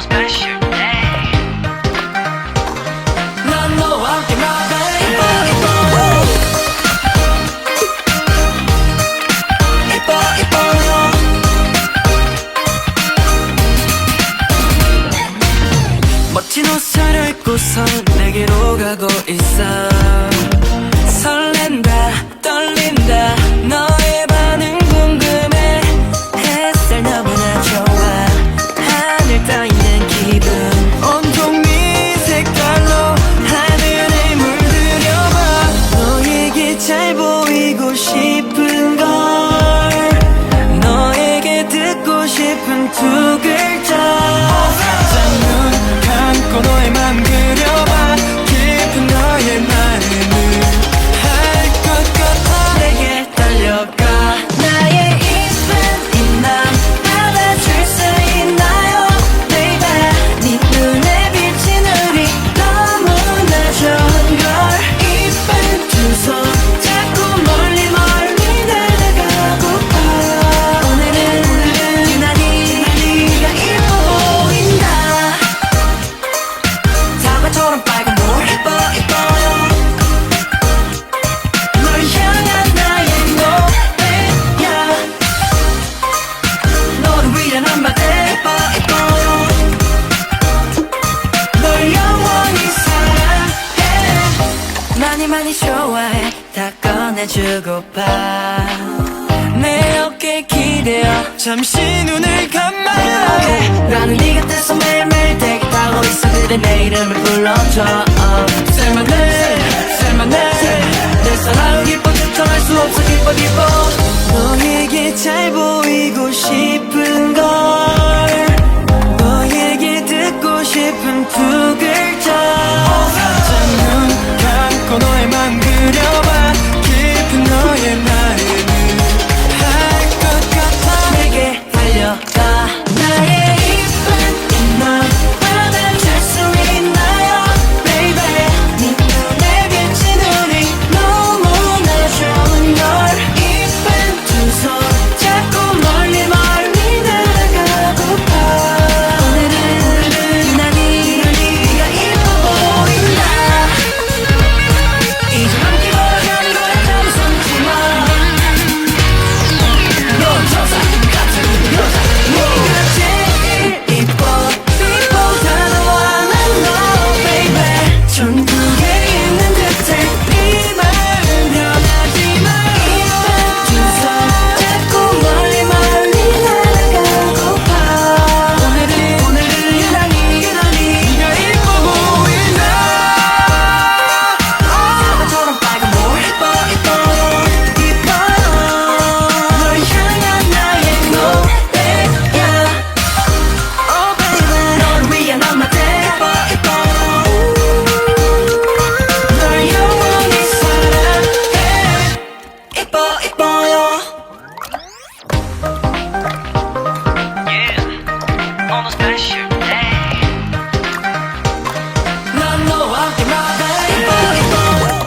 special day. 난 너와 함께 my baby. 이뻐이뻐 멋진 옷을 입고서 내게로 가고 있어. 설렌다 떨린다 너의 반응 궁금해. 햇살 너무나 좋아 하늘 떠있는 기분. 온통 네 색깔로 하늘을 물들여봐. 너에게 잘 보이고 싶은 걸 너에게 듣고 싶은 두 글자. 살짝 눈 감고 너의 맘 그려봐. 깊은 너의 마음을 할 것 같아. 내게 달려가. 나의 이쁜 이 맘 받아줄 수 있나요 baby. 네 눈에 비친 우리 너무나 좋은 걸. 이쁜 두 손 자꾸 멀리 멀리 날아가고파. 오늘은 유난히 네가 이뻐 보인다. 사과처럼 빨간 볼 이뻐이뻐요. 널 향한 나의 노래야. 너를 위한 한마디 이뻐이뻐요. 널 영원히 사랑해. 많이 많이 좋아해. 다 꺼내주고파. 내 어깨에 기대어 잠시 눈을 감아. 나는 네 곁에서 매일매일 대기타고 있어. 그래 내 이름을 불러줘. 쓸만해 쓸만해 내 사랑을 기뻐 주청할 수 없어. 기뻐 너에게 잘